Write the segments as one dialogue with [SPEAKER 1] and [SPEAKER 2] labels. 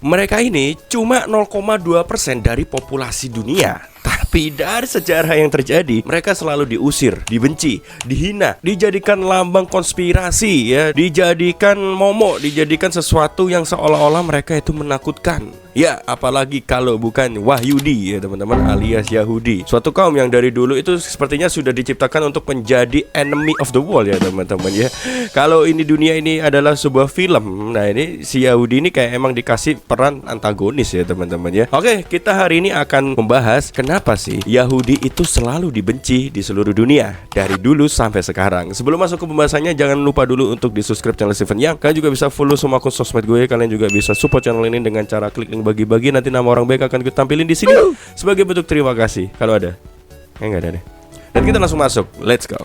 [SPEAKER 1] Mereka ini cuma 0,2% dari populasi dunia. Tapi dari sejarah yang terjadi, mereka selalu diusir, dibenci, dihina, dijadikan lambang konspirasi ya, dijadikan momok, dijadikan sesuatu yang seolah-olah mereka itu menakutkan. Ya, apalagi kalau bukan Wahyudi ya teman-teman, alias Yahudi. Suatu kaum yang dari dulu itu sepertinya sudah diciptakan untuk menjadi enemy of the world ya teman-teman ya. Kalau ini dunia ini adalah sebuah film, nah ini si Yahudi ini kayak emang dikasih peran antagonis ya teman-teman ya. Oke, kita hari ini akan membahas kenapa sih Yahudi itu selalu dibenci di seluruh dunia dari dulu sampai sekarang. Sebelum masuk ke pembahasannya, jangan lupa dulu untuk di subscribe channel Steven Yang. Kalian juga bisa follow semua akun sosmed gue. Kalian juga bisa support channel ini dengan cara klik link bagi-bagi. Nanti nama orang baik akan gue tampilin di sini sebagai bentuk terima kasih. Kalau ada, nggak ada deh. Dan kita langsung masuk. Let's go.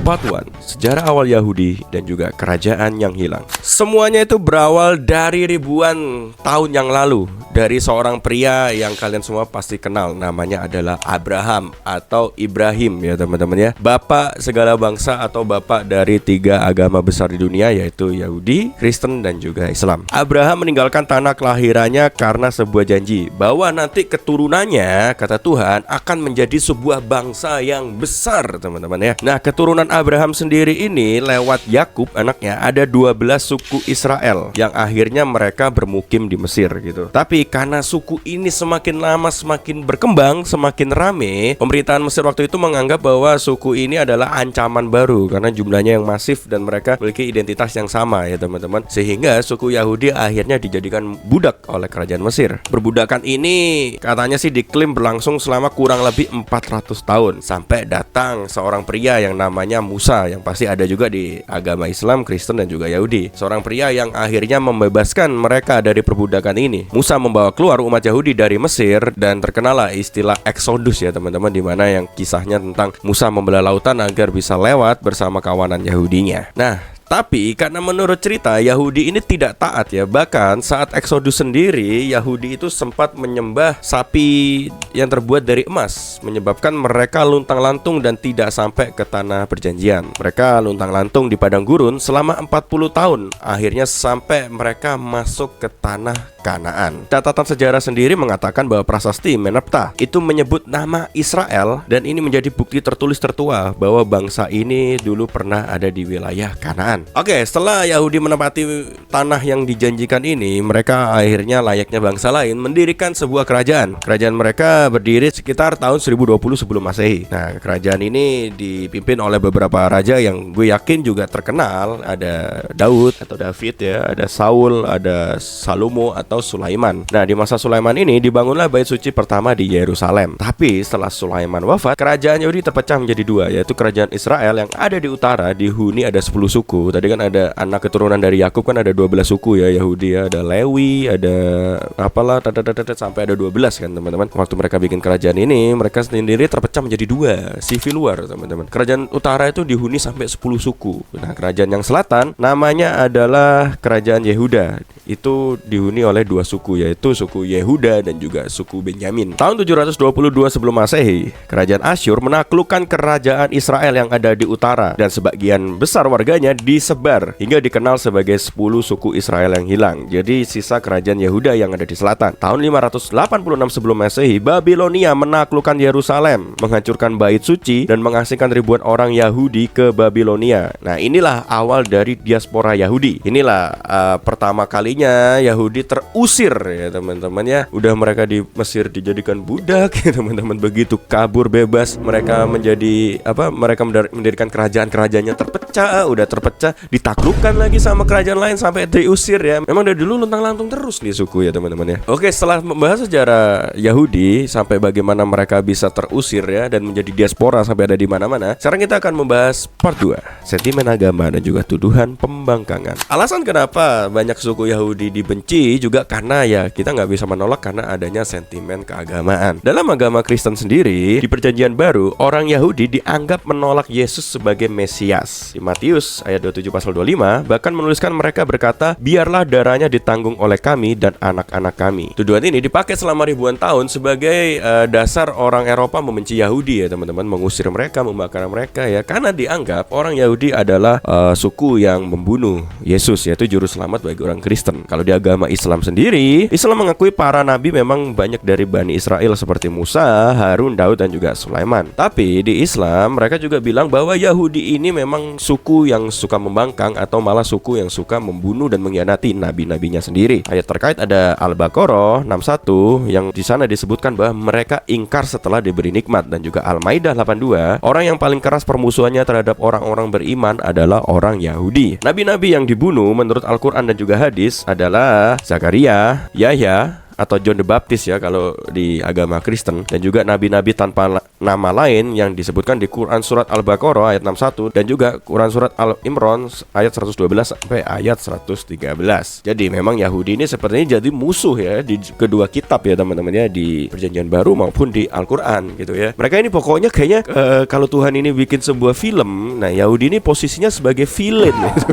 [SPEAKER 1] Part 1. Sejarah awal Yahudi dan juga kerajaan yang hilang. Semuanya itu berawal dari ribuan tahun yang lalu, dari seorang pria yang kalian semua pasti kenal. Namanya adalah Abraham atau Ibrahim ya teman-teman ya. Bapak segala bangsa atau bapak dari 3 agama besar di dunia, yaitu Yahudi, Kristen dan juga Islam. Abraham meninggalkan tanah kelahirannya karena sebuah janji bahwa nanti keturunannya, kata Tuhan, akan menjadi sebuah bangsa yang besar teman-teman ya. Nah, keturunan Abraham sendiri ini lewat Yakub anaknya ada 12 suku Israel yang akhirnya mereka bermukim di Mesir gitu. Tapi karena suku ini semakin lama semakin berkembang, semakin rame, pemerintahan Mesir waktu itu menganggap bahwa suku ini adalah ancaman baru karena jumlahnya yang masif dan mereka memiliki identitas yang sama ya teman-teman. Sehingga suku Yahudi akhirnya dijadikan budak oleh kerajaan Mesir. Perbudakan ini katanya sih diklaim berlangsung selama kurang lebih 400 tahun sampai datang seorang pria yang namanya Musa, yang pasti ada juga di agama Islam, Kristen dan juga Yahudi. Seorang pria yang akhirnya membebaskan mereka dari perbudakan ini. Musa membawa keluar umat Yahudi dari Mesir dan terkenallah istilah Exodus ya teman-teman, di mana yang kisahnya tentang Musa membelah lautan agar bisa lewat bersama kawanan Yahudinya. Nah, tapi karena menurut cerita Yahudi ini tidak taat ya. Bahkan saat Exodus sendiri, Yahudi itu sempat menyembah sapi yang terbuat dari emas, menyebabkan mereka luntang-lantung dan tidak sampai ke tanah perjanjian. Mereka luntang-lantung di padang gurun selama 40 tahun. Akhirnya sampai mereka masuk ke tanah Kanaan. Catatan sejarah sendiri mengatakan bahwa prasasti Meneptah itu menyebut nama Israel, dan ini menjadi bukti tertulis tertua bahwa bangsa ini dulu pernah ada di wilayah Kanaan. Oke, setelah Yahudi menempati tanah yang dijanjikan ini, mereka akhirnya layaknya bangsa lain mendirikan sebuah kerajaan. Kerajaan mereka berdiri sekitar tahun 1020 sebelum Masehi. Nah, kerajaan ini dipimpin oleh beberapa raja yang gue yakin juga terkenal. Ada Daud atau David ya, ada Saul, ada Salomo atau Sulaiman. Nah, di masa Sulaiman ini dibangunlah bait suci pertama di Yerusalem. Tapi setelah Sulaiman wafat, kerajaan Yahudi terpecah menjadi 2, yaitu kerajaan Israel yang ada di utara, dihuni ada 10 suku. Tadi kan ada anak keturunan dari Yakub kan ada 12 suku ya Yahudi ya, ada Lewi, ada apalah sampai ada 12 kan teman-teman. Waktu mereka bikin kerajaan ini, mereka sendiri terpecah menjadi 2, civil war teman-teman. Kerajaan utara itu dihuni sampai 10 suku. Nah, kerajaan yang selatan namanya adalah kerajaan Yehuda. Itu dihuni oleh 2 suku, yaitu suku Yehuda dan juga suku Benyamin. Tahun 722 sebelum Masehi, kerajaan Asyur menaklukkan kerajaan Israel yang ada di utara, dan sebagian besar warganya disebar hingga dikenal sebagai 10 suku Israel yang hilang. Jadi sisa kerajaan Yehuda yang ada di selatan. Tahun 586 sebelum Masehi, Babilonia menaklukkan Yerusalem, menghancurkan bait suci dan mengasingkan ribuan orang Yahudi ke Babilonia. Nah, inilah awal dari diaspora Yahudi. Inilah pertama kalinya Yahudi terusir ya teman-teman ya. Udah mereka di Mesir dijadikan budak ya teman-teman, begitu kabur bebas mereka menjadi mereka mendirikan kerajaan-kerajaannya terpecah, udah terpecah ditaklukkan lagi sama kerajaan lain sampai diusir ya. Memang dari dulu luntang-lantung terus nih suku ya teman-teman ya. Oke, setelah membahas sejarah Yahudi sampai bagaimana mereka bisa terusir ya dan menjadi diaspora sampai ada di mana-mana, sekarang kita akan membahas part 2, sentimen agama dan juga tuduhan pembangkangan. Alasan kenapa banyak suku Yahudi dibenci juga karena ya kita nggak bisa menolak karena adanya sentimen keagamaan. Dalam agama Kristen sendiri, di Perjanjian Baru, orang Yahudi dianggap menolak Yesus sebagai Mesias. Di Matius ayat 27 pasal 25 bahkan menuliskan mereka berkata, biarlah darahnya ditanggung oleh kami dan anak-anak kami. Tuduhan ini dipakai selama ribuan tahun sebagai dasar orang Eropa membenci Yahudi ya teman-teman, mengusir mereka, membakar mereka ya, karena dianggap orang Yahudi adalah suku yang membunuh Yesus, yaitu juru selamat bagi orang Kristen. Kalau di agama Islam sendiri, Islam mengakui para nabi memang banyak dari Bani Israel seperti Musa, Harun, Daud dan juga Sulaiman. Tapi di Islam mereka juga bilang bahwa Yahudi ini memang suku yang suka membangkang atau malah suku yang suka membunuh dan mengkhianati nabi-nabinya sendiri. Ayat terkait ada Al-Baqarah 61 yang di sana disebutkan bahwa mereka ingkar setelah diberi nikmat, dan juga Al-Maidah 82, orang yang paling keras permusuhannya terhadap orang-orang beriman adalah orang Yahudi. Nabi-nabi yang dibunuh menurut Al-Quran dan juga hadis adalah Zakaria, Yahya atau John the Baptist ya kalau di agama Kristen, dan juga nabi-nabi tanpa nama lain yang disebutkan di Quran surat Al-Baqarah ayat 61 dan juga Quran surat Al-Imran ayat 112 sampai ayat 113. Jadi memang Yahudi ini sepertinya jadi musuh ya di kedua kitab ya teman-teman ya, di Perjanjian Baru maupun di Al-Quran gitu ya. Mereka ini pokoknya kayaknya kalau Tuhan ini bikin sebuah film, nah Yahudi ini posisinya sebagai villain gitu.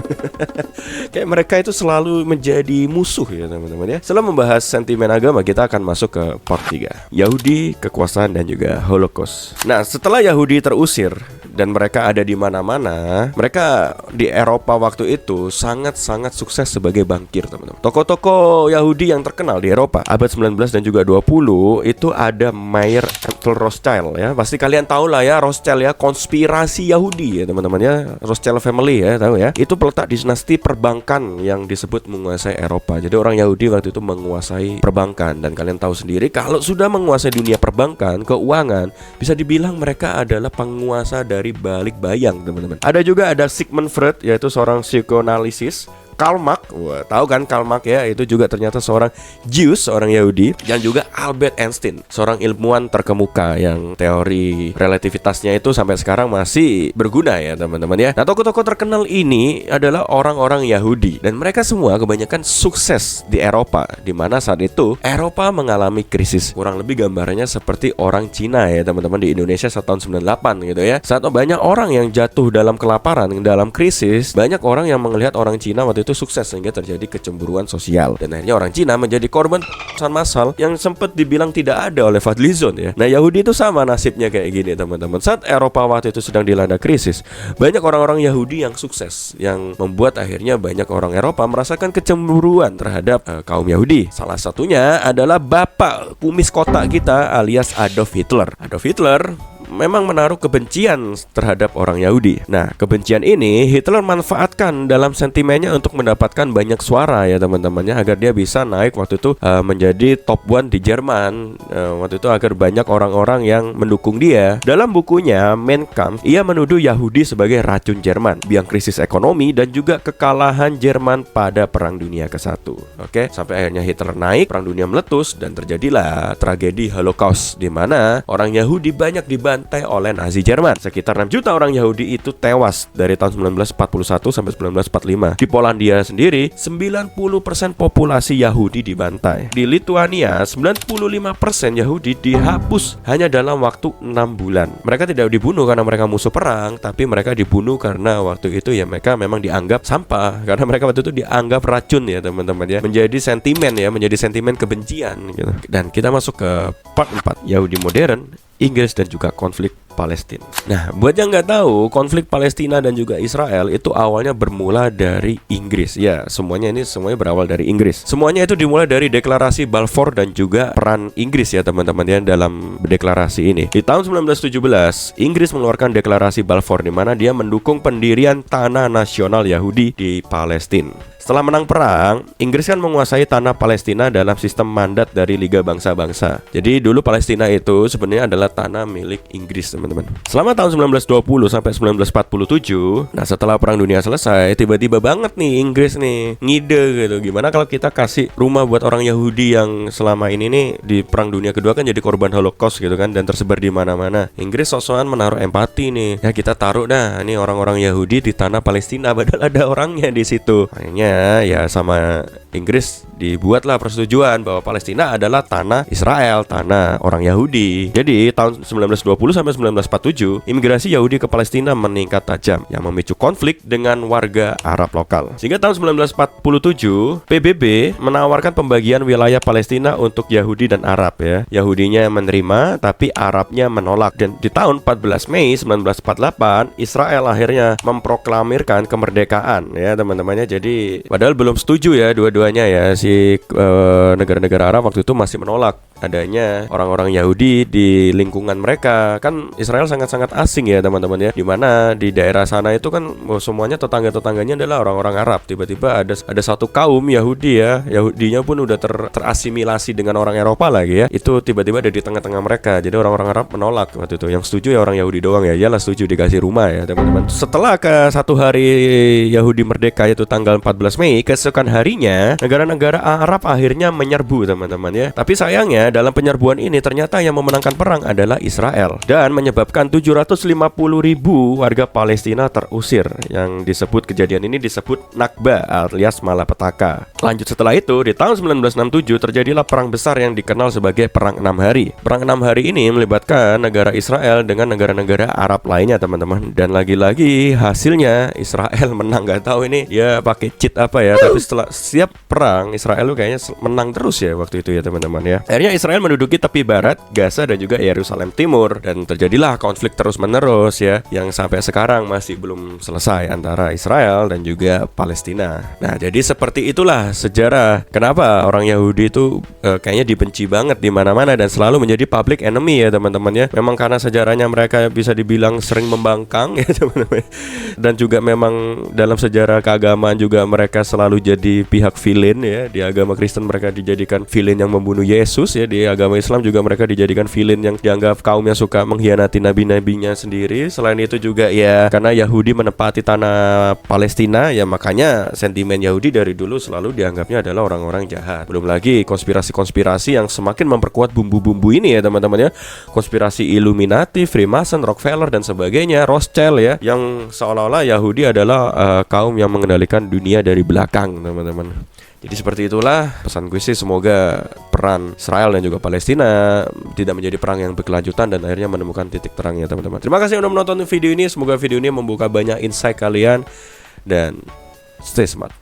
[SPEAKER 1] Kayak mereka itu selalu menjadi musuh ya teman-teman ya. Setelah membahas sentimen agama, kita akan masuk ke part 3, Yahudi, kekuasaan dan juga Holocaust. Nah, setelah Yahudi terusir dan mereka ada di mana-mana, mereka di Eropa waktu itu sangat-sangat sukses sebagai bankir, teman-teman. Toko-toko Yahudi yang terkenal di Eropa abad 19 dan juga 20 itu ada Mayer Ethel Rothschild ya. Pasti kalian tahu lah ya, Rothschild ya, konspirasi Yahudi ya teman-teman ya. Rothschild family ya, tahu ya. Itu peletak dinasti perbankan yang disebut menguasai Eropa. Jadi orang Yahudi waktu itu menguasai perbankan, dan kalian tahu sendiri kalau sudah menguasai dunia perbankan, keuangan, bisa dibilang mereka adalah penguasa dari balik bayang, teman-teman. Ada Sigmund Freud, yaitu seorang psikoanalisis. Karl Marx, tahu kan Karl Marx ya, itu juga ternyata seorang Jews, seorang Yahudi. Dan juga Albert Einstein, seorang ilmuwan terkemuka yang teori relativitasnya itu sampai sekarang masih berguna ya teman-teman ya. Nah, tokoh-tokoh terkenal ini adalah orang-orang Yahudi, dan mereka semua kebanyakan sukses di Eropa, di mana saat itu Eropa mengalami krisis. Kurang lebih gambarannya seperti orang Cina ya teman-teman di Indonesia saat tahun 98 gitu ya. Saat banyak orang yang jatuh dalam kelaparan, dalam krisis, banyak orang yang melihat orang Cina waktu itu sukses sehingga terjadi kecemburuan sosial, dan akhirnya orang Cina menjadi korban massal yang sempat dibilang tidak ada oleh Fadlizon ya. Nah, Yahudi itu sama nasibnya kayak gini teman-teman. Saat Eropa waktu itu sedang dilanda krisis, banyak orang-orang Yahudi yang sukses, yang membuat akhirnya banyak orang Eropa merasakan kecemburuan terhadap kaum Yahudi. Salah satunya adalah bapak kumis kotak kita alias Adolf Hitler. Adolf Hitler memang menaruh kebencian terhadap orang Yahudi. Nah, kebencian ini Hitler manfaatkan dalam sentimennya untuk mendapatkan banyak suara ya teman-temannya, agar dia bisa naik waktu itu menjadi top 1 di Jerman waktu itu, agar banyak orang-orang yang mendukung dia. Dalam bukunya Mein Kampf, ia menuduh Yahudi sebagai racun Jerman, biang krisis ekonomi dan juga kekalahan Jerman pada Perang Dunia ke-1. Oke, sampai akhirnya Hitler naik, Perang Dunia meletus, dan terjadilah tragedi Holocaust, di mana orang Yahudi banyak dibantai oleh Nazi Jerman. Sekitar 6 juta orang Yahudi itu tewas dari tahun 1941 sampai 1945. Di Polandia sendiri 90% populasi Yahudi dibantai. Di Lituania 95% Yahudi dihapus hanya dalam waktu 6 bulan. Mereka tidak dibunuh karena mereka musuh perang, tapi mereka dibunuh karena waktu itu ya mereka memang dianggap sampah, karena mereka waktu itu dianggap racun ya teman-teman ya. Menjadi sentimen kebencian gitu. Dan kita masuk ke part 4, Yahudi modern, Inggris dan juga konflik Palestina. Nah, buat yang nggak tahu, konflik Palestina dan juga Israel itu awalnya bermula dari Inggris. Ya, semuanya berawal dari Inggris. Semuanya itu dimulai dari deklarasi Balfour dan juga peran Inggris ya teman-teman ya dalam deklarasi ini. Di tahun 1917, Inggris mengeluarkan deklarasi Balfour, di mana dia mendukung pendirian tanah nasional Yahudi di Palestina. Setelah menang perang, Inggris kan menguasai tanah Palestina dalam sistem mandat dari Liga Bangsa-Bangsa. Jadi dulu Palestina itu sebenarnya adalah tanah milik Inggris, teman-teman. Selama tahun 1920 sampai 1947, nah setelah Perang Dunia selesai, tiba-tiba banget nih Inggris nih ngide gitu. Gimana kalau kita kasih rumah buat orang Yahudi yang selama ini nih di Perang Dunia Kedua kan jadi korban Holocaust gitu kan, dan tersebar di mana-mana. Inggris sok-sokan menaruh empati nih. Ya kita taruh dah nih orang-orang Yahudi di tanah Palestina, padahal ada orangnya di situ. Akhirnya ya sama Inggris dibuatlah persetujuan bahwa Palestina adalah tanah Israel, tanah orang Yahudi. Jadi tahun 1920 sampai 1947, imigrasi Yahudi ke Palestina meningkat tajam yang memicu konflik dengan warga Arab lokal. Sehingga tahun 1947, PBB menawarkan pembagian wilayah Palestina untuk Yahudi dan Arab ya. Yahudinya menerima tapi Arabnya menolak. Dan di tahun 14 Mei 1948, Israel akhirnya memproklamirkan kemerdekaan ya teman-temannya. Jadi padahal belum setuju ya dua-duanya ya. Si negara-negara Arab waktu itu masih menolak adanya orang-orang Yahudi di lingkungan mereka. Kan Israel sangat-sangat asing ya teman-teman ya, dimana di daerah sana itu kan semuanya tetangga-tetangganya adalah orang-orang Arab. Tiba-tiba ada satu kaum Yahudi ya, Yahudinya pun udah terasimilasi dengan orang Eropa lagi ya, itu tiba-tiba ada di tengah-tengah mereka. Jadi orang-orang Arab menolak waktu itu. Yang setuju ya orang Yahudi doang ya. Iyalah setuju dikasih rumah ya teman-teman. Setelah ke satu hari Yahudi merdeka yaitu tanggal 14 Mei, keesokan harinya negara-negara Arab akhirnya menyerbu teman-teman ya. Tapi sayangnya dalam penyerbuan ini ternyata yang memenangkan perang adalah Israel dan menyebabkan 750.000 warga Palestina terusir. Yang disebut kejadian ini disebut Nakba alias malapetaka. Lanjut setelah itu di tahun 1967 terjadilah perang besar yang dikenal sebagai Perang 6 Hari. Perang 6 Hari ini melibatkan negara Israel dengan negara-negara Arab lainnya teman-teman. Dan lagi-lagi hasilnya Israel menang. Gak tahu ini dia pakai cheat apa ya, tapi setelah setiap perang Israel kayaknya menang terus ya waktu itu ya teman-teman ya. Akhirnya Israel menduduki tepi barat Gaza dan juga Yerusalem Timur, dan terjadilah konflik terus-menerus ya, yang sampai sekarang masih belum selesai antara Israel dan juga Palestina. Nah, jadi seperti itulah sejarah kenapa orang Yahudi itu kayaknya dibenci banget di mana-mana dan selalu menjadi public enemy ya teman-teman ya. Memang karena sejarahnya mereka bisa dibilang sering membangkang ya teman-teman. Dan juga memang dalam sejarah keagamaan juga mereka selalu jadi pihak villain ya. Di agama Kristen mereka dijadikan villain yang membunuh Yesus ya. Di agama Islam juga mereka dijadikan villain yang dianggap kaum yang suka mengkhianati nabi-nabinya sendiri. Selain itu juga ya karena Yahudi menempati tanah Palestina ya, makanya sentimen Yahudi dari dulu selalu dianggapnya adalah orang-orang jahat. Belum lagi konspirasi-konspirasi yang semakin memperkuat bumbu-bumbu ini ya teman-teman ya. Konspirasi Illuminati, Freemason, Rockefeller dan sebagainya, Rothschild ya, yang seolah-olah Yahudi adalah kaum yang mengendalikan dunia dari belakang teman-teman. Jadi seperti itulah pesan gue sih, semoga peran Israel dan juga Palestina tidak menjadi perang yang berkelanjutan dan akhirnya menemukan titik terang ya teman-teman. Terima kasih sudah menonton video ini, semoga video ini membuka banyak insight kalian dan stay smart.